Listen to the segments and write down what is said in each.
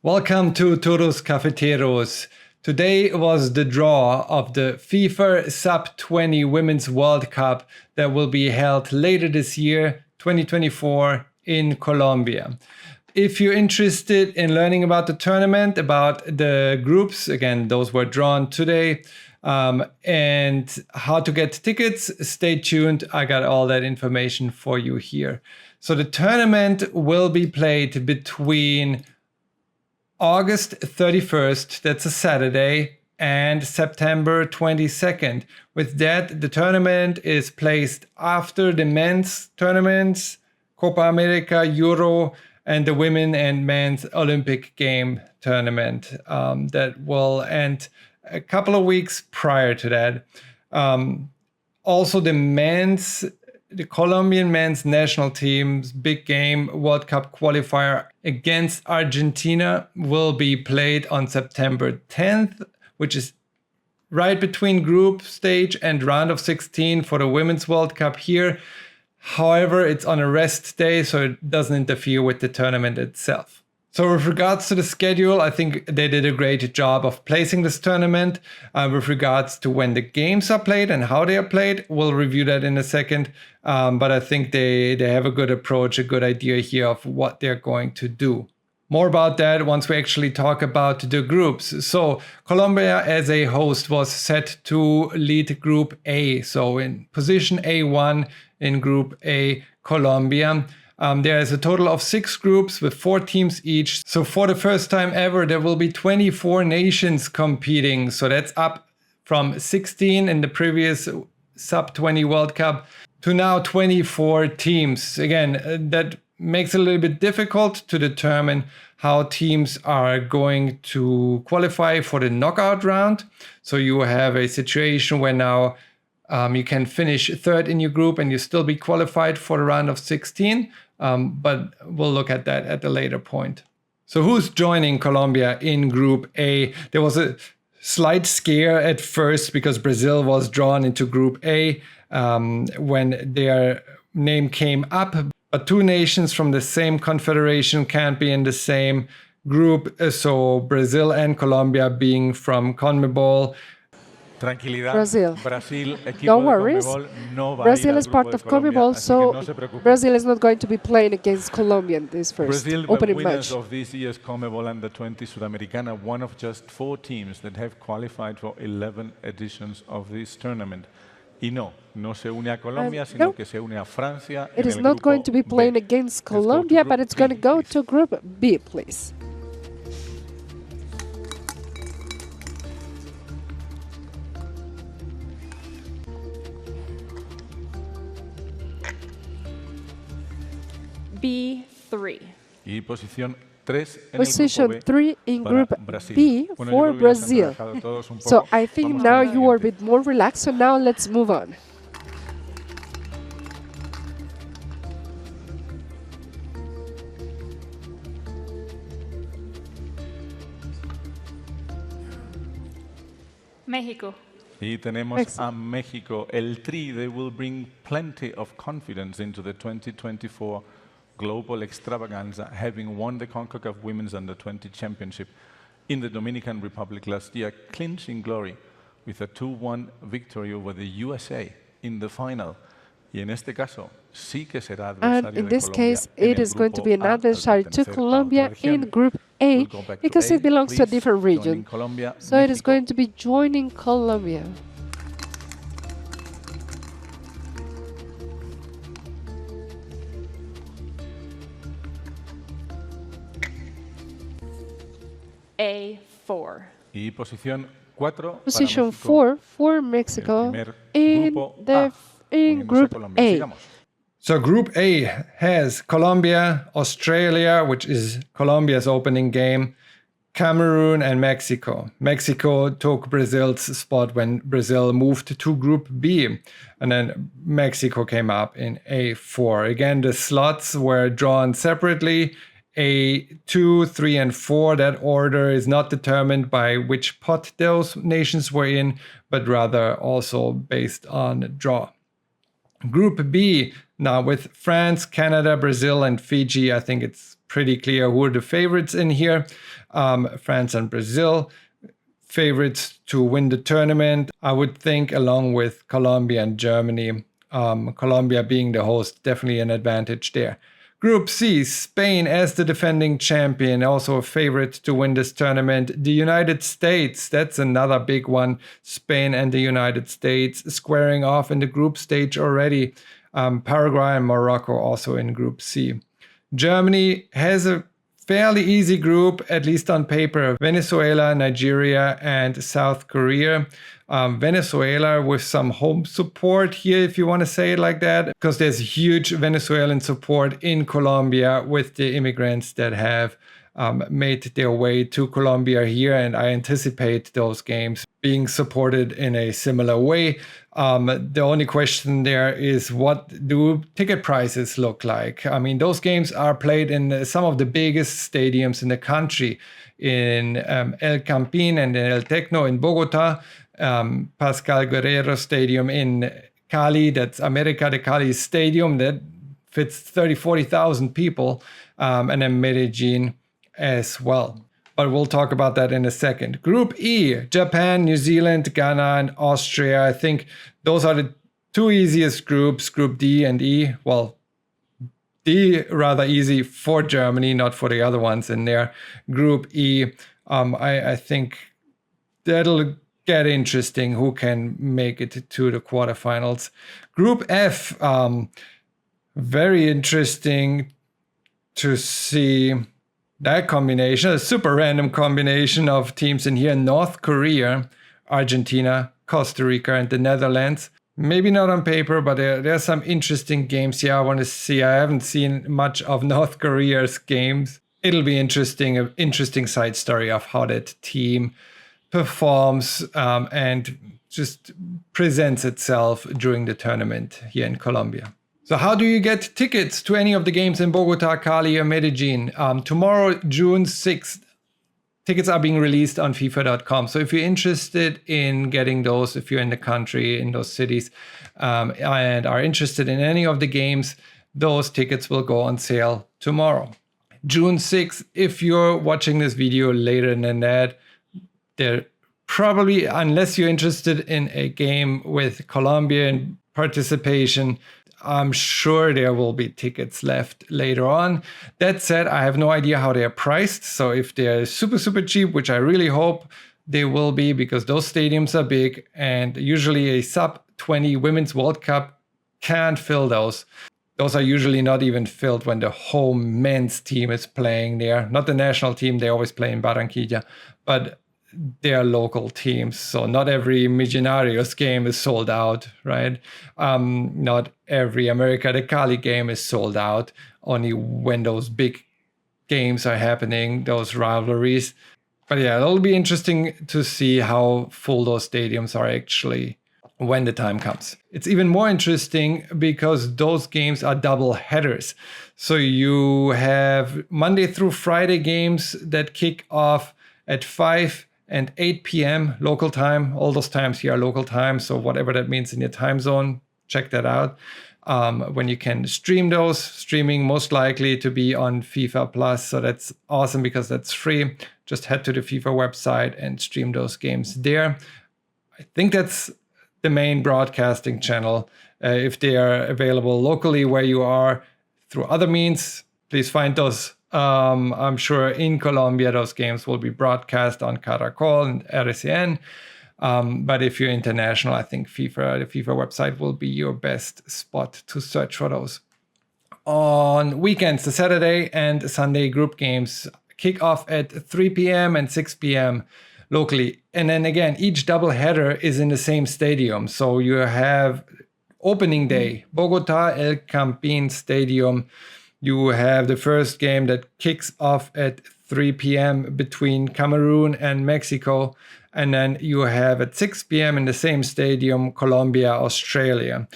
Welcome to Todos Cafeteros. Today was the draw of the FIFA Sub-20 Women's World Cup that will be held later this year, 2024, in Colombia. If you're interested in learning about the tournament, about the groups, again, those were drawn today, and how to get tickets, stay tuned. I got all that information for you here. So the tournament will be played between August 31st, that's a Saturday, and September 22nd. With that, the tournament is placed after the men's tournaments, Copa America, Euro, and the women and men's Olympic game tournament that will end a couple of weeks prior to that. Also, the Colombian men's national team's big game World Cup qualifier against Argentina will be played on September 10th, which is right between group stage and round of 16 for the Women's World Cup here. However, it's on a rest day, so it doesn't interfere with the tournament itself. So with regards to the schedule, I think they did a great job of placing this tournament. With regards to when the games are played and how they are played, we'll review that in a second. But I think they have a good approach, a good idea here of what they're going to do. More about that once we actually talk about the groups. So Colombia as a host was set to lead Group A. So in position A1 in Group A, Colombia. There is a total of 6 groups with 4 teams each. So for the first time ever, there will be 24 nations competing. So that's up from 16 in the previous Sub-20 World Cup to now 24 teams. Again, that makes it a little bit difficult to determine how teams are going to qualify for the knockout round. So you have a situation where now you can finish third in your group and you still be qualified for the round of 16. But we'll look at that at a later point. So who's joining Colombia in Group A? There was a slight scare at first because Brazil was drawn into Group A when their name came up. But 2 nations from the same confederation can't be in the same group. So Brazil and Colombia being from CONMEBOL. Brazil. Don't worry. Brazil is part of CONMEBOL, so Brazil is not going to be playing against Colombia in this first opening match. Of this year's CONMEBOL Under-20 Sudamericana, one of just 4 teams that have qualified for 11 editions of this tournament. Y no se une a Colombia, sino que se une a Francia. It is not going to be playing against Colombia, but it's going to go to Group B, please. B3. Y posición 3 en Position 3 in Group B for Brazil. So I think now you are a bit more relaxed, so now let's move on. México. Y tenemos a México, el Tri. They will bring plenty of confidence into the 2024 global extravaganza, having won the CONCACAF Women's Under-20 Championship in the Dominican Republic last year, clinching glory with a 2-1 victory over the USA in the final. Y en este caso, sí que será adversario and in this case, it is going to be an adversary to Colombia in Group A because it belongs to a different region. So it is going to be joining Colombia. A4. Y posición 4 Position 4 for Mexico in Group A. So Group A has Colombia, Australia, which is Colombia's opening game, Cameroon and Mexico. Mexico took Brazil's spot when Brazil moved to Group B, and then Mexico came up in A4. Again, the slots were drawn separately. A2, 3, and 4, that order is not determined by which pot those nations were in, but rather also based on draw. Group B, now with France, Canada, Brazil, and Fiji, I think it's pretty clear who are the favorites in here. France and Brazil, favorites to win the tournament, I would think, along with Colombia and Germany. Colombia being the host, definitely an advantage there. Group C, Spain as the defending champion, also a favorite to win this tournament. The United States, that's another big one. Spain and the United States squaring off in the group stage already. Paraguay and Morocco also in Group C. Germany has a fairly easy group, at least on paper. Venezuela, Nigeria, and South Korea. Venezuela with some home support here, if you want to say it like that, because there's huge Venezuelan support in Colombia with the immigrants that have made their way to Colombia here, and I anticipate those games being supported in a similar way. The only question there is, what do ticket prices look like? I mean, those games are played in some of the biggest stadiums in the country, in El Campín and El Tecno in Bogota, Pascal Guerrero Stadium in Cali, that's América de Cali Stadium that fits 40,000 people, and then Medellin as well. But we'll talk about that in a second. Group E, Japan, New Zealand, Ghana, and Austria. I think those are the two easiest groups, Group D and E. Well, D rather easy for Germany, not for the other ones in there. Group E, I think that'll get interesting who can make it to the quarterfinals. Group F, very interesting to see that combination, a super random combination of teams in here. North Korea, Argentina, Costa Rica, and the Netherlands. Maybe not on paper, but there are some interesting games here I want to see. I haven't seen much of North Korea's games. It'll be interesting, an interesting side story of how that team performs and just presents itself during the tournament here in Colombia. So how do you get tickets to any of the games in Bogota, Cali, or Medellin? Tomorrow, June 6th, tickets are being released on FIFA.com. So if you're interested in getting those, if you're in the country, in those cities, and are interested in any of the games, those tickets will go on sale tomorrow. June 6th, if you're watching this video later than that, there probably, unless you're interested in a game with Colombian participation, I'm sure there will be tickets left later on. That said, I have no idea how they are priced. So if they're super, super cheap, which I really hope they will be, because those stadiums are big and usually a sub-20 Women's World Cup can't fill those. Those are usually not even filled when the home men's team is playing there. Not the national team, they always play in Barranquilla, but they are local teams. So not every Millonarios game is sold out, right? Not every América de Cali game is sold out. Only when those big games are happening, those rivalries. But yeah, it'll be interesting to see how full those stadiums are actually when the time comes. It's even more interesting because those games are double headers. So you have Monday through Friday games that kick off at 5 and 8 p.m. local time. All those times here are local time, so whatever that means in your time zone, check that out. When you can stream those, streaming most likely to be on FIFA Plus, so that's awesome because that's free. Just head to the FIFA website and stream those games there. I think that's the main broadcasting channel. If they are available locally where you are through other means, please find those. I'm sure in Colombia, those games will be broadcast on Caracol and RCN. But if you're international, I think the FIFA website will be your best spot to search for those. On weekends, the Saturday and Sunday group games kick off at 3 p.m. and 6 p.m. locally. And then again, each double header is in the same stadium. So you have opening day, Bogota El Campín Stadium. You have the first game that kicks off at 3 p.m. between Cameroon and Mexico. And then you have at 6 p.m. in the same stadium, Colombia, Australia.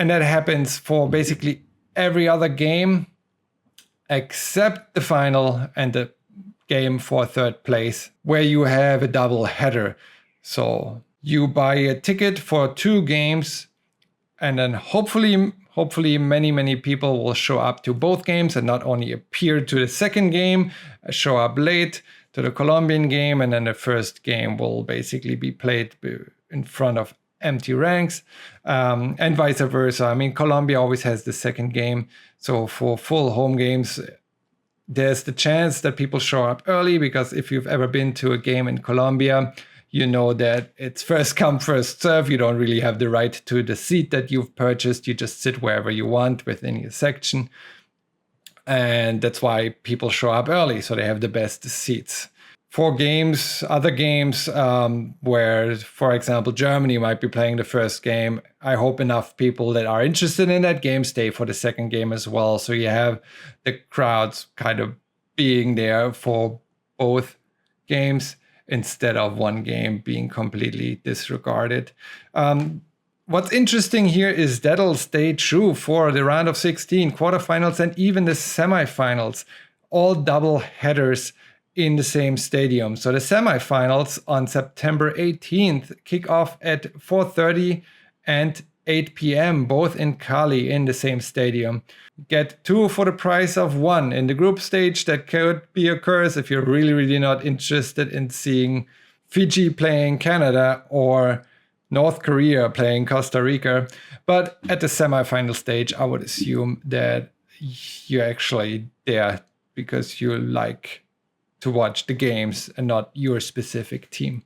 And that happens for basically every other game except the final and the game for third place, where you have a double header. So you buy a ticket for 2 games, and then hopefully Hopefully many people will show up to both games and not only appear to the second game, show up late to the Colombian game, and then the first game will basically be played in front of empty ranks, and vice versa. I mean, Colombia always has the second game. So for full home games, there's the chance that people show up early, because if you've ever been to a game in Colombia, you know that it's first come, first serve. You don't really have the right to the seat that you've purchased. You just sit wherever you want within your section. And that's why people show up early, so they have the best seats. For games, other games where, for example, Germany might be playing the first game, I hope enough people that are interested in that game stay for the second game as well. So you have the crowds kind of being there for both games instead of one game being completely disregarded. What's interesting here is that'll stay true for the round of 16, quarterfinals, and even the semifinals, all double headers in the same stadium. So the semifinals on September 18th kick off at 4:30 and 8 p.m., both in Cali in the same stadium. Get 2 for the price of 1. In the group stage, that could be a curse if you're really not interested in seeing Fiji playing Canada or North Korea playing Costa Rica. But at the semifinal stage, I would assume that you're actually there because you like to watch the games and not your specific team.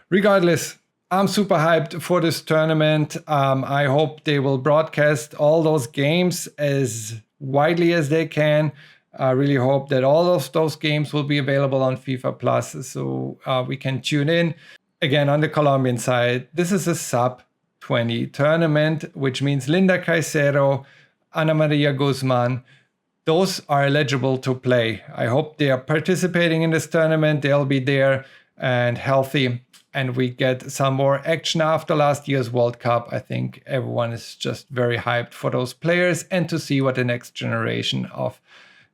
Regardless, I'm super hyped for this tournament. I hope they will broadcast all those games as widely as they can. I really hope that all of those games will be available on FIFA Plus, so we can tune in. Again, on the Colombian side, this is a sub-20 tournament, which means Linda Caicedo, Ana Maria Guzman, those are eligible to play. I hope they are participating in this tournament. They'll be there and healthy, and we get some more action after last year's World Cup. I think everyone is just very hyped for those players and to see what the next generation of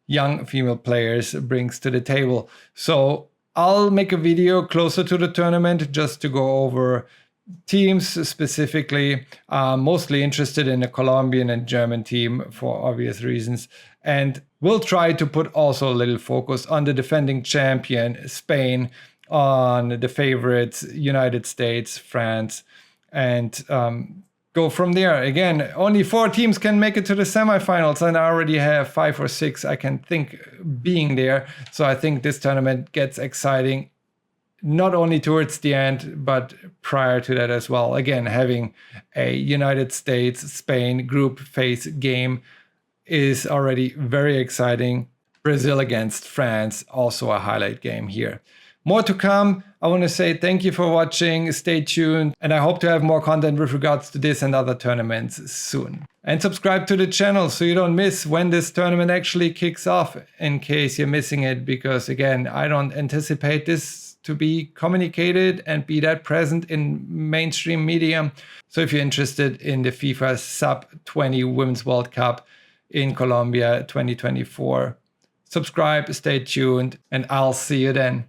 young female players brings to the table. So I'll make a video closer to the tournament just to go over teams specifically. Mostly interested in the Colombian and German team for obvious reasons. And we'll try to put also a little focus on the defending champion, Spain, on the favorites, United States, France, and go from there. Again, only 4 teams can make it to the semifinals, and I already have 5 or 6 I can think being there. So I think this tournament gets exciting, not only towards the end, but prior to that as well. Again, having a United States-Spain group phase game is already very exciting. Brazil against France, also a highlight game here. More to come. I want to say thank you for watching. Stay tuned, and I hope to have more content with regards to this and other tournaments soon. And subscribe to the channel so you don't miss when this tournament actually kicks off, in case you're missing it, because again, I don't anticipate this to be communicated and be that present in mainstream media. So if you're interested in the FIFA Sub-20 Women's World Cup in Colombia 2024, subscribe, stay tuned, and I'll see you then.